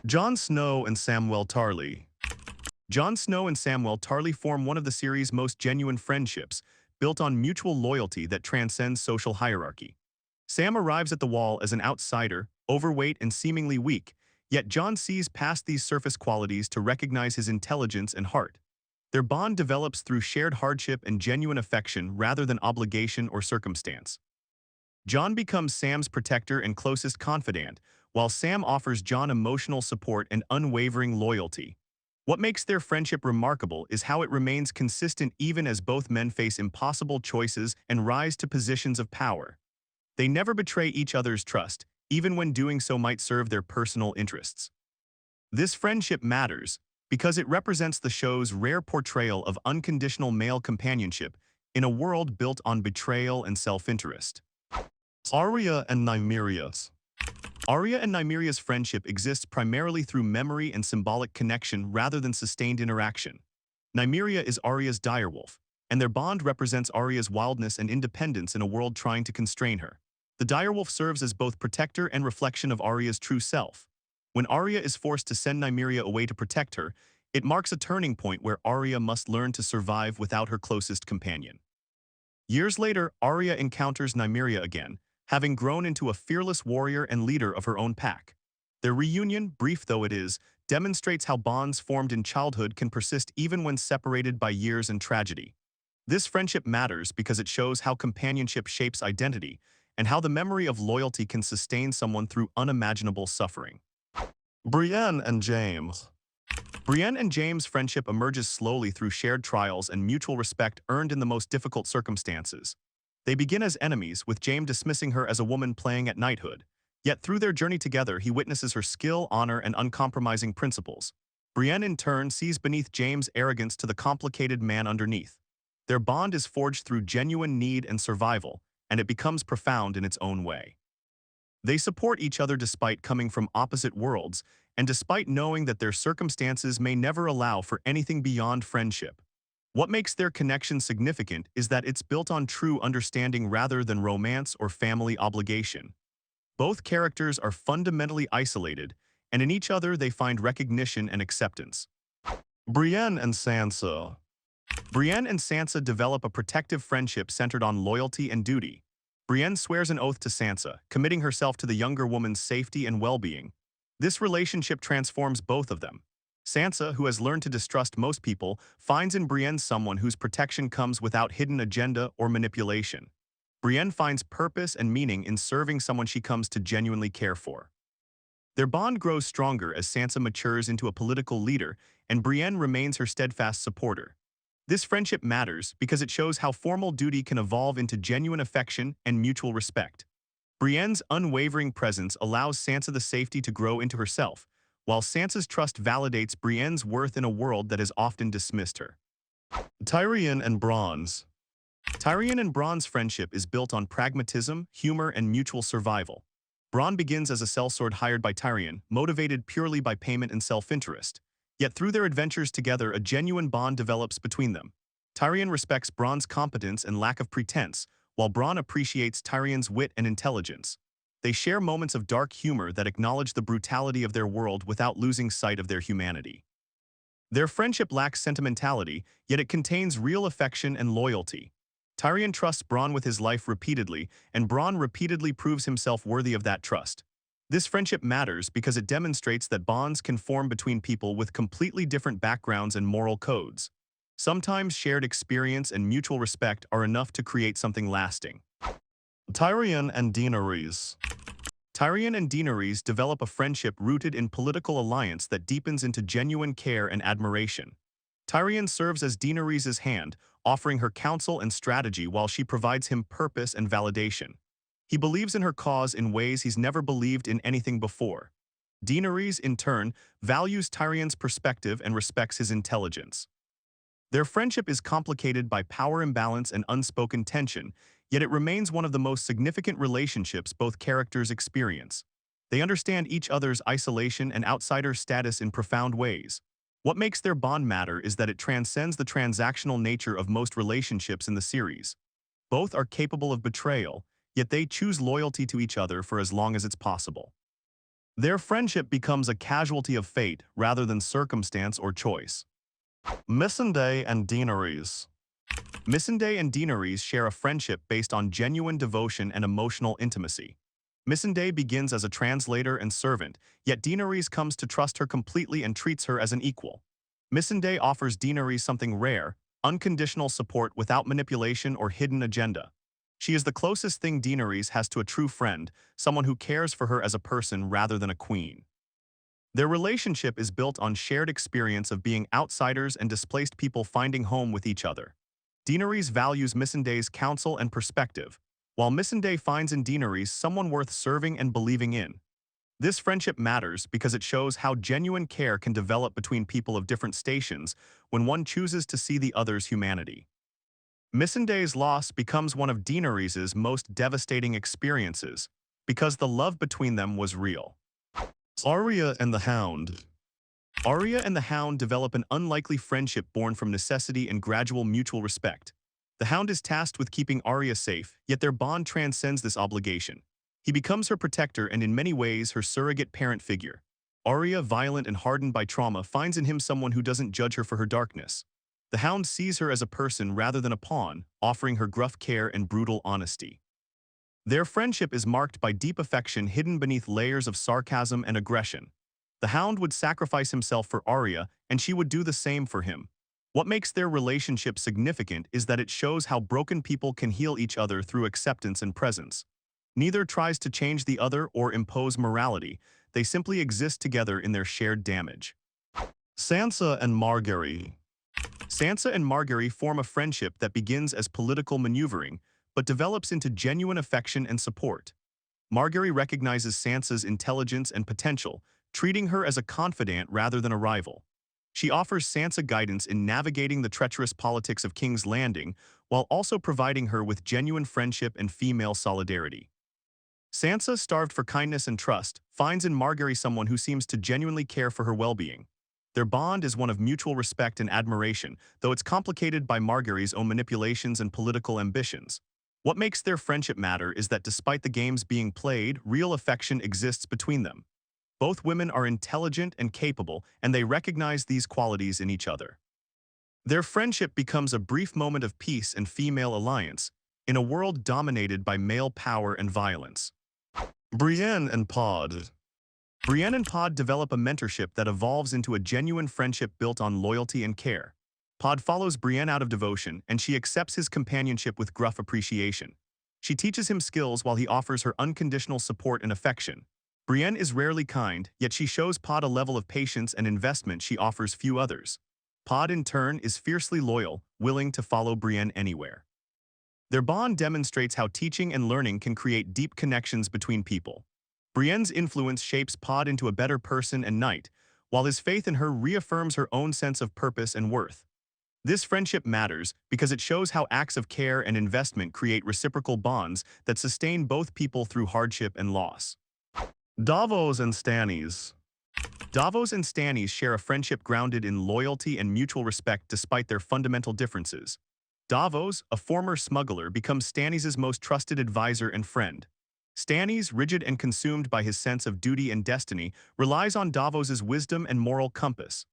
Jon Snow and Samwell Tarly. Jon Snow and Samwell Tarly form one of the series' most genuine friendships, built on mutual loyalty that transcends social hierarchy. Sam arrives at the Wall as an outsider, overweight and seemingly weak, yet Jon sees past these surface qualities to recognize his intelligence and heart. Their bond develops through shared hardship and genuine affection rather than obligation or circumstance. Jon becomes Sam's protector and closest confidant, while Sam offers Jon emotional support and unwavering loyalty. What makes their friendship remarkable is how it remains consistent even as both men face impossible choices and rise to positions of power. They never betray each other's trust, even when doing so might serve their personal interests. This friendship matters because it represents the show's rare portrayal of unconditional male companionship in a world built on betrayal and self-interest. Arya and Nymeria's. Arya and Nymeria's friendship exists primarily through memory and symbolic connection rather than sustained interaction. Nymeria is Arya's direwolf, and their bond represents Arya's wildness and independence in a world trying to constrain her. The direwolf serves as both protector and reflection of Arya's true self. When Arya is forced to send Nymeria away to protect her, it marks a turning point where Arya must learn to survive without her closest companion. Years later, Arya encounters Nymeria again, having grown into a fearless warrior and leader of her own pack. Their reunion, brief though it is, demonstrates how bonds formed in childhood can persist even when separated by years and tragedy. This friendship matters because it shows how companionship shapes identity and how the memory of loyalty can sustain someone through unimaginable suffering. Brienne and James. Brienne and James' friendship emerges slowly through shared trials and mutual respect earned in the most difficult circumstances. They begin as enemies, with James dismissing her as a woman playing at knighthood. Yet through their journey together, he witnesses her skill, honor, and uncompromising principles. Brienne, in turn, sees beneath James' arrogance to the complicated man underneath. Their bond is forged through genuine need and survival, and it becomes profound in its own way. They support each other despite coming from opposite worlds, and despite knowing that their circumstances may never allow for anything beyond friendship. What makes their connection significant is that it's built on true understanding rather than romance or family obligation. Both characters are fundamentally isolated, and in each other they find recognition and acceptance. Brienne and Sansa. Brienne and Sansa develop a protective friendship centered on loyalty and duty. Brienne swears an oath to Sansa, committing herself to the younger woman's safety and well-being. This relationship transforms both of them. Sansa, who has learned to distrust most people, finds in Brienne someone whose protection comes without hidden agenda or manipulation. Brienne finds purpose and meaning in serving someone she comes to genuinely care for. Their bond grows stronger as Sansa matures into a political leader, and Brienne remains her steadfast supporter. This friendship matters because it shows how formal duty can evolve into genuine affection and mutual respect. Brienne's unwavering presence allows Sansa the safety to grow into herself, while Sansa's trust validates Brienne's worth in a world that has often dismissed her. Tyrion and Bronze. Tyrion and Bronn's friendship is built on pragmatism, humor, and mutual survival. Bronn begins as a sellsword hired by Tyrion, motivated purely by payment and self-interest. Yet through their adventures together, a genuine bond develops between them. Tyrion respects Bronn's competence and lack of pretense, while Bronn appreciates Tyrion's wit and intelligence. They share moments of dark humor that acknowledge the brutality of their world without losing sight of their humanity. Their friendship lacks sentimentality, yet it contains real affection and loyalty. Tyrion trusts Bronn with his life repeatedly, and Bronn repeatedly proves himself worthy of that trust. This friendship matters because it demonstrates that bonds can form between people with completely different backgrounds and moral codes. Sometimes shared experience and mutual respect are enough to create something lasting. Tyrion and Daenerys. Tyrion and Daenerys develop a friendship rooted in political alliance that deepens into genuine care and admiration. Tyrion serves as Daenerys' hand, offering her counsel and strategy while she provides him purpose and validation. He believes in her cause in ways he's never believed in anything before. Daenerys, in turn, values Tyrion's perspective and respects his intelligence. Their friendship is complicated by power imbalance and unspoken tension, yet it remains one of the most significant relationships both characters experience. They understand each other's isolation and outsider status in profound ways. What makes their bond matter is that it transcends the transactional nature of most relationships in the series. Both are capable of betrayal, yet they choose loyalty to each other for as long as it's possible. Their friendship becomes a casualty of fate rather than circumstance or choice. Missandei and Daenerys. Missandei and Daenerys share a friendship based on genuine devotion and emotional intimacy. Missandei begins as a translator and servant, yet Daenerys comes to trust her completely and treats her as an equal. Missandei offers Daenerys something rare, unconditional support without manipulation or hidden agenda. She is the closest thing Daenerys has to a true friend, someone who cares for her as a person rather than a queen. Their relationship is built on shared experience of being outsiders and displaced people finding home with each other. Daenerys values Missandei's counsel and perspective, while Missandei finds in Daenerys someone worth serving and believing in. This friendship matters because it shows how genuine care can develop between people of different stations when one chooses to see the other's humanity. Missandei's loss becomes one of Daenerys' most devastating experiences because the love between them was real. Arya and the Hound. Arya and the Hound develop an unlikely friendship born from necessity and gradual mutual respect. The Hound is tasked with keeping Arya safe, yet their bond transcends this obligation. He becomes her protector and in many ways her surrogate parent figure. Arya, violent and hardened by trauma, finds in him someone who doesn't judge her for her darkness. The Hound sees her as a person rather than a pawn, offering her gruff care and brutal honesty. Their friendship is marked by deep affection hidden beneath layers of sarcasm and aggression. The Hound would sacrifice himself for Arya, and she would do the same for him. What makes their relationship significant is that it shows how broken people can heal each other through acceptance and presence. Neither tries to change the other or impose morality, they simply exist together in their shared damage. Sansa and Margaery. Sansa and Margaery form a friendship that begins as political maneuvering, but develops into genuine affection and support. Margaery recognizes Sansa's intelligence and potential, treating her as a confidant rather than a rival. She offers Sansa guidance in navigating the treacherous politics of King's Landing, while also providing her with genuine friendship and female solidarity. Sansa, starved for kindness and trust, finds in Margaery someone who seems to genuinely care for her well-being. Their bond is one of mutual respect and admiration, though it's complicated by Margaery's own manipulations and political ambitions. What makes their friendship matter is that despite the games being played, real affection exists between them. Both women are intelligent and capable, and they recognize these qualities in each other. Their friendship becomes a brief moment of peace and female alliance, in a world dominated by male power and violence. Brienne and Pod. Brienne and Pod develop a mentorship that evolves into a genuine friendship built on loyalty and care. Pod follows Brienne out of devotion, and she accepts his companionship with gruff appreciation. She teaches him skills while he offers her unconditional support and affection. Brienne is rarely kind, yet she shows Pod a level of patience and investment she offers few others. Pod, in turn, is fiercely loyal, willing to follow Brienne anywhere. Their bond demonstrates how teaching and learning can create deep connections between people. Brienne's influence shapes Pod into a better person and knight, while his faith in her reaffirms her own sense of purpose and worth. This friendship matters because it shows how acts of care and investment create reciprocal bonds that sustain both people through hardship and loss. Davos and Stannis. Davos and Stannis share a friendship grounded in loyalty and mutual respect despite their fundamental differences. Davos, a former smuggler, becomes Stannis' most trusted advisor and friend. Stannis, rigid and consumed by his sense of duty and destiny, relies on Davos' wisdom and moral compass.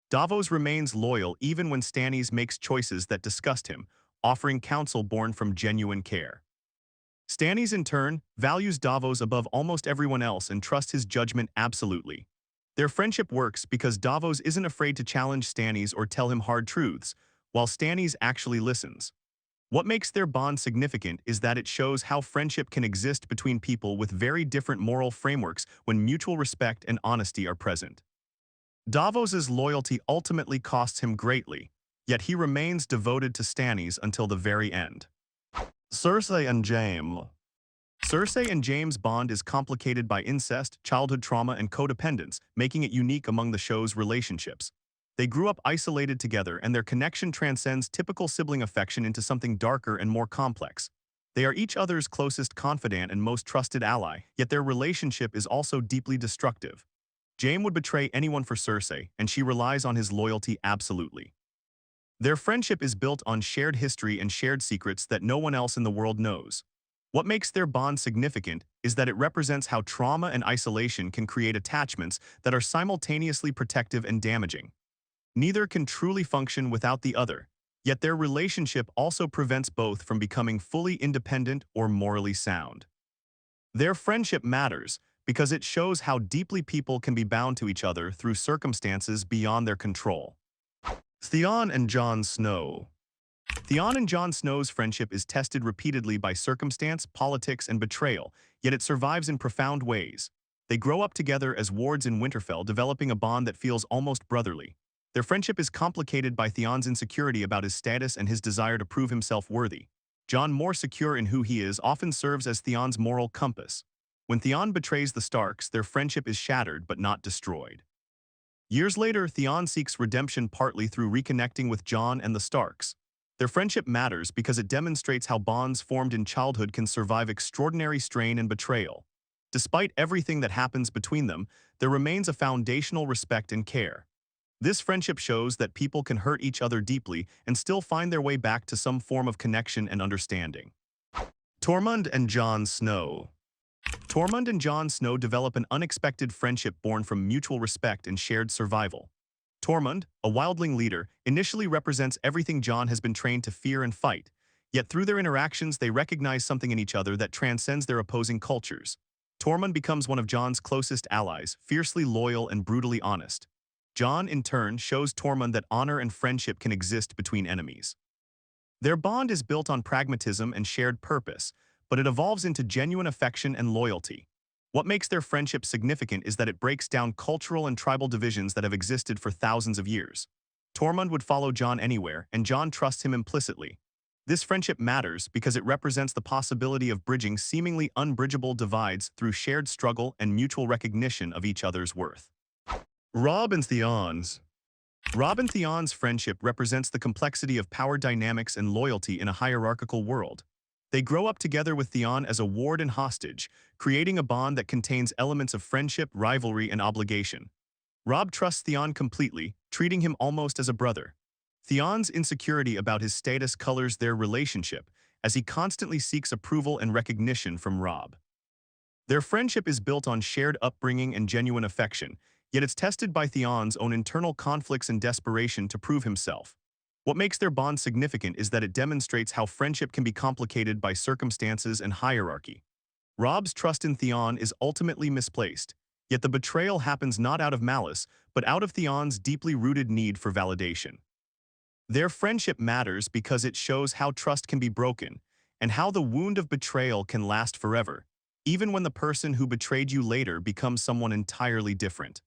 Davos remains loyal even when Stannis makes choices that disgust him, offering counsel born from genuine care. Stannis, in turn, values Davos above almost everyone else and trusts his judgment absolutely. Their friendship works because Davos isn't afraid to challenge Stannis or tell him hard truths, while Stannis actually listens. What makes their bond significant is that it shows how friendship can exist between people with very different moral frameworks when mutual respect and honesty are present. Davos's loyalty ultimately costs him greatly, yet he remains devoted to Stannis until the very end. Cersei and Jaime. Cersei and Jaime's bond is complicated by incest, childhood trauma, and codependence, making it unique among the show's relationships. They grew up isolated together, and their connection transcends typical sibling affection into something darker and more complex. They are each other's closest confidant and most trusted ally, yet their relationship is also deeply destructive. Jaime would betray anyone for Cersei, and she relies on his loyalty absolutely. Their friendship is built on shared history and shared secrets that no one else in the world knows. What makes their bond significant is that it represents how trauma and isolation can create attachments that are simultaneously protective and damaging. Neither can truly function without the other, yet their relationship also prevents both from becoming fully independent or morally sound. Their friendship matters because it shows how deeply people can be bound to each other through circumstances beyond their control. Theon and Jon Snow. Theon and Jon Snow's friendship is tested repeatedly by circumstance, politics, and betrayal, yet it survives in profound ways. They grow up together as wards in Winterfell, developing a bond that feels almost brotherly. Their friendship is complicated by Theon's insecurity about his status and his desire to prove himself worthy. Jon, more secure in who he is, often serves as Theon's moral compass. When Theon betrays the Starks, their friendship is shattered but not destroyed. Years later, Theon seeks redemption partly through reconnecting with Jon and the Starks. Their friendship matters because it demonstrates how bonds formed in childhood can survive extraordinary strain and betrayal. Despite everything that happens between them, there remains a foundational respect and care. This friendship shows that people can hurt each other deeply and still find their way back to some form of connection and understanding. Tormund and Jon Snow. Tormund and Jon Snow develop an unexpected friendship born from mutual respect and shared survival. Tormund, a wildling leader, initially represents everything Jon has been trained to fear and fight, yet through their interactions they recognize something in each other that transcends their opposing cultures. Tormund becomes one of Jon's closest allies, fiercely loyal and brutally honest. Jon, in turn, shows Tormund that honor and friendship can exist between enemies. Their bond is built on pragmatism and shared purpose, but it evolves into genuine affection and loyalty. What makes their friendship significant is that it breaks down cultural and tribal divisions that have existed for thousands of years. Tormund would follow Jon anywhere, and Jon trusts him implicitly. This friendship matters because it represents the possibility of bridging seemingly unbridgeable divides through shared struggle and mutual recognition of each other's worth. Robb and Theon's. Robb and Theon's friendship represents the complexity of power dynamics and loyalty in a hierarchical world. They grow up together with Theon as a ward and hostage, creating a bond that contains elements of friendship, rivalry, and obligation. Robb trusts Theon completely, treating him almost as a brother. Theon's insecurity about his status colors their relationship, as he constantly seeks approval and recognition from Robb. Their friendship is built on shared upbringing and genuine affection, yet it's tested by Theon's own internal conflicts and desperation to prove himself. What makes their bond significant is that it demonstrates how friendship can be complicated by circumstances and hierarchy. Robb's trust in Theon is ultimately misplaced, yet the betrayal happens not out of malice, but out of Theon's deeply rooted need for validation. Their friendship matters because it shows how trust can be broken, and how the wound of betrayal can last forever, even when the person who betrayed you later becomes someone entirely different.